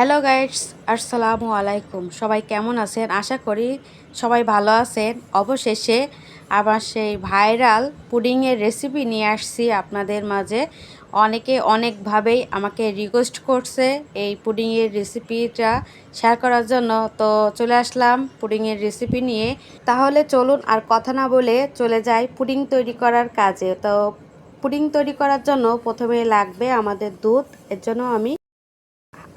Hello guys, আসসালামু আলাইকুম। সবাই কেমন আছেন? আশা করি সবাই ভালো আছেন। অবশেষে আবার সেই ভাইরাল পুডিংয়ের রেসিপি নিয়ে আসছি আপনাদের মাঝে। অনেকে অনেকভাবেই আমাকে রিকোয়েস্ট করছে এই পুডিংয়ের রেসিপিটা শেয়ার করার জন্য। তো চলে আসলাম পুডিংয়ের রেসিপি নিয়ে। তাহলে চলুন আর কথা না বলে চলে যাই পুডিং তৈরি করার কাজে। তো পুডিং তৈরি করার জন্য প্রথমে লাগবে আমাদের দুধ। এর জন্য আমি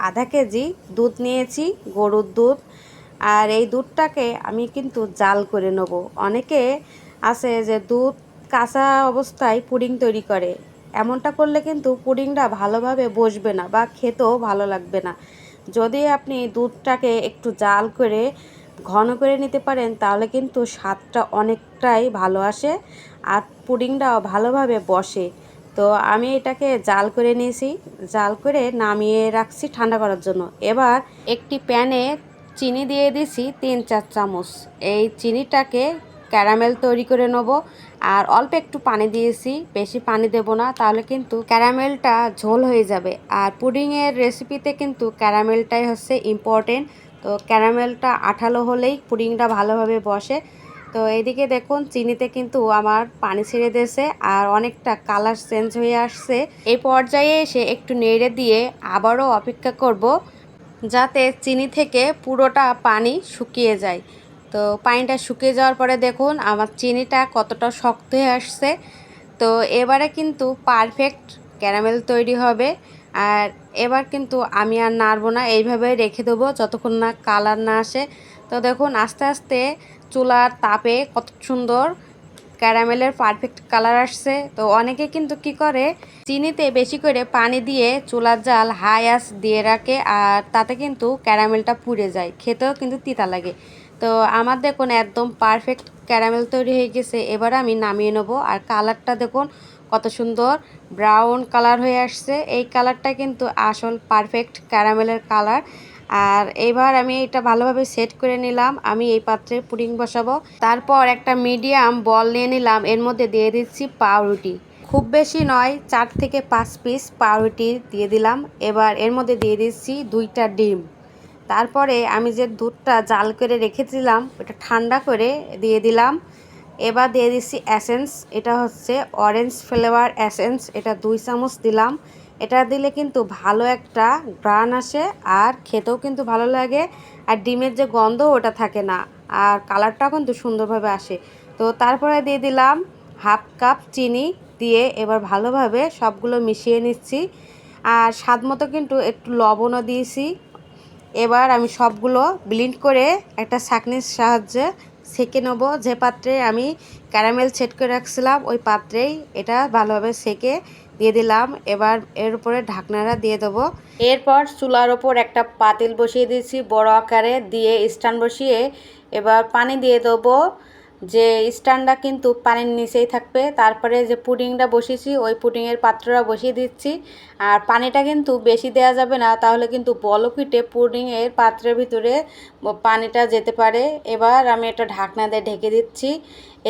আধা কেজি দুধ নিয়েছি, গরুর দুধ। আর এই দুধটাকে আমি কিন্তু জাল করে নেব। অনেকে আছে যে দুধ কাঁচা অবস্থায় পুডিং তৈরি করে, এমনটা করলে কিন্তু পুডিংটা ভালোভাবে বসবে না বা খেতেও ভালো লাগবে না। যদি আপনি দুধটাকে একটু জাল করে ঘন করে নিতে পারেন তাহলে কিন্তু স্বাদটা অনেকটাই ভালো আসে আর পুডিংটাও ভালোভাবে বসে। তো আমি এটাকে জাল করে নিয়েছি, জাল করে নামিয়ে রাখছি ঠান্ডা করার জন্য। এবার একটি প্যানে চিনি দিয়ে দিছি 3-4 চামচ। এই চিনিটাকে ক্যারামেল তৈরি করে নেব। আর অল্প একটু পানি দিয়েছি, বেশি পানি দেব না, তাহলে কিন্তু ক্যারামেলটা ঝোল হয়ে যাবে। আর পুডিংয়ের রেসিপিতে কিন্তু ক্যারামেলটাই হচ্ছে ইম্পর্টেন্ট। তো ক্যারামেলটা আঠালো হলেই পুডিংটা ভালোভাবে বসে। তো এইদিকে দেখুন চিনিতে কিন্তু আমার পানি ছেড়ে দিয়েছে আর অনেকটা কালার চেঞ্জ হয়ে আসছে। এই পর্যায়ে এসে একটু নেড়ে দিয়ে আবারও অপেক্ষা করব যাতে চিনি থেকে পুরোটা পানি শুকিয়ে যায়। তো পানিটা শুকিয়ে যাওয়ার পরে দেখুন আমার চিনিটা কতটা শক্ত হয়ে আসছে। তো এবারে কিন্তু পারফেক্ট ক্যারামেল তৈরি হবে। আর এবার কিন্তু আমি আর নাড়বো না, এইভাবে রেখে দেবো যতক্ষণ না কালার না আসে। তো দেখুন আস্তে আস্তে চুলার তাপে কত সুন্দর ক্যারামেলের পারফেক্ট কালার আসছে। তো অনেকে কিন্তু কি করে চিনিতে বেশি করে পানি দিয়ে চুলার জাল হাই আঁচ দিয়ে রাখে, আর তাতে কিন্তু ক্যারামেলটা পুড়ে যায়, খেতেও কিন্তু তিতা লাগে। তো আমার দেখুন একদম পারফেক্ট ক্যারামেল তৈরি হয়ে গেছে। এবার আমি নামিয়ে নেব। আর কালারটা দেখুন কত সুন্দর ব্রাউন কালার হয়ে আসছে। এই কালারটা কিন্তু আসল পারফেক্ট ক্যারামেলের কালার। আর এবার আমি এটা ভালোভাবে সেট করে নিলাম। আমি এই পাত্রে পুডিং বসাবো। তারপর একটা মিডিয়াম বল নিয়ে নিলাম, এর মধ্যে দিয়ে দিচ্ছি পাউরুটি। খুব বেশি নয়, 4 থেকে 5 পিস পাউরুটি দিয়ে দিলাম। এবার এর মধ্যে দিয়ে দিচ্ছি 2টা ডিম। তারপরে আমি যে দুধটা জাল করে রেখেছিলাম ওটা ঠান্ডা করে দিয়ে দিলাম। এবার দিয়ে দিচ্ছি এসেন্স, এটা হচ্ছে অরেঞ্জ ফ্লেভার এসেন্স, এটা 2 চামচ দিলাম। এটা দিলে কিন্তু ভালো একটা ঘ্রাণ আসে আর খেতেও কিন্তু ভালো লাগে। আর ডিমের যে গন্ধ ওটা থাকে না, আর কালারটাও কিন্তু সুন্দরভাবে আসে। তো তারপরে দিয়ে দিলাম হাফ কাপ চিনি, দিয়ে এবার ভালোভাবে সবগুলো মিশিয়ে নিচ্ছি। আর স্বাদ মতো কিন্তু একটু লবণও দিয়েছি। এবার আমি সবগুলো ব্লেন্ড করে একটা ছাঁকনির সাহায্যে সেঁকে নেব। যে পাত্রে আমি ক্যারামেল সেট করে রাখছিলাম ওই পাত্রেই এটা ভালোভাবে সেঁকে দিয়ে দিলাম। এবার এর উপরে ঢাকনাটা দিয়ে দেবো। এরপর চুলার ওপর একটা পাতিল বসিয়ে দিয়েছি বড় আকারে, দিয়ে স্ট্যান্ড বসিয়ে এবার পানি দিয়ে দেবো। যে স্ট্যান্ডটা কিন্তু পানির নিচেই থাকবে। তারপরে যে পুডিংটা বসিয়েছি ওই পুডিংয়ের পাত্রটা বসিয়ে দিচ্ছি। আর পানিটা কিন্তু বেশি দেওয়া যাবে না, তাহলে কিন্তু বলকিটে পুডিংয়ের পাত্রের ভিতরে পানিটা যেতে পারে। এবার আমি এটা ঢাকনা দিয়ে ঢেকে দিচ্ছি।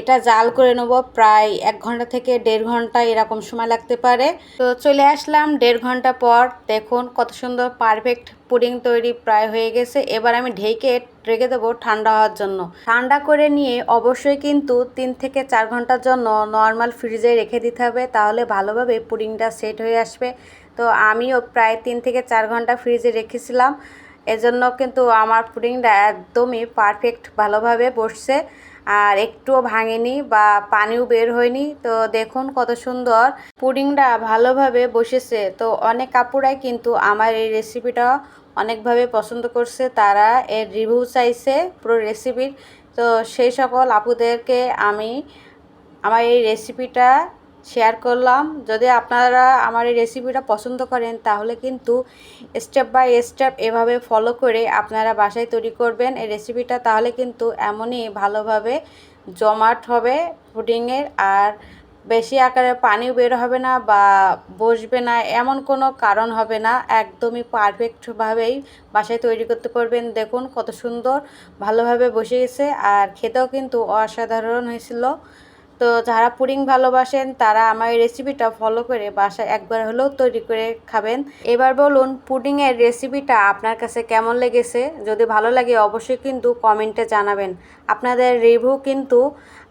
এটা জাল করে নেব প্রায় 1 ঘন্টা থেকে 1.5 ঘন্টা এরকম সময় লাগতে পারে। তো চলে আসলাম 1.5 ঘন্টা পর। দেখুন কত সুন্দর পারফেক্ট পুডিং তৈরি প্রায় হয়ে গেছে। এবার আমি ঢেকে রেখে দেবো ঠান্ডা হওয়ার জন্য। ঠান্ডা করে নিয়ে অবশ্যই কিন্তু 3 থেকে 4 ঘন্টার জন্য নর্মাল ফ্রিজে রেখে দিতে হবে, তাহলে ভালোভাবে পুডিংটা সেট হয়ে আসবে। তো আমিও প্রায় 3 থেকে 4 ঘন্টা ফ্রিজে রেখেছিলাম, এজন্য কিন্তু আমার পুডিংটা একদমই পারফেক্ট ভালোভাবে বসছে আর একটুও ভাঙেনি বা পানিও বের হয়নি। তো দেখুন কত সুন্দর পুডিংটা ভালোভাবে বসেছে। তো অনেক আপুরাই কিন্তু আমার এই রেসিপিটা অনেকভাবে পছন্দ করছে, তারা এর রিভিউ চাইছে পুরো রেসিপির। তো সেই সকল আপুদেরকে আমি আমার এই রেসিপিটা শেয়ার করলাম। যদি আপনারা আমার এই রেসিপিটা পছন্দ করেন তাহলে কিন্তু স্টেপ বাই স্টেপ এভাবে ফলো করে আপনারা বাসায় তৈরি করবেন এই রেসিপিটা, তাহলে কিন্তু এমনই ভালোভাবে জমাট হবে পুডিংয়ের। আর বেশি আকারে পানিও বের হবে না বা বসবে না, এমন কোনো কারণ হবে না। একদমই পারফেক্টভাবেই বাসায় তৈরি করতে পারবেন। দেখুন কত সুন্দর ভালোভাবে বসে গেছে আর খেতেও কিন্তু অসাধারণ হয়েছিল। তো যারা পুডিং ভালোবাসেন তারা আমার এই রেসিপিটা ফলো করে বাসায় একবার হলেও তৈরি করে খাবেন। এবার বলুন পুডিংয়ের রেসিপিটা আপনার কাছে কেমন লেগেছে। যদি ভালো লাগে অবশ্যই কিন্তু কমেন্টে জানাবেন। আপনাদের রিভিউ কিন্তু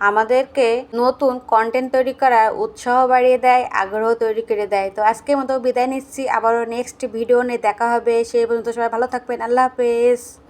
আমাদেরকে নতুন কন্টেন্ট তৈরি করার উৎসাহ বাড়িয়ে দেয়, আগ্রহ তৈরি করে দেয়। তো আজকের মতো বিদায় নিচ্ছি, আবারও নেক্সট ভিডিও নিয়ে দেখা হবে। সেই পর্যন্ত সবাই ভালো থাকবেন। আল্লাহ হাফেজ।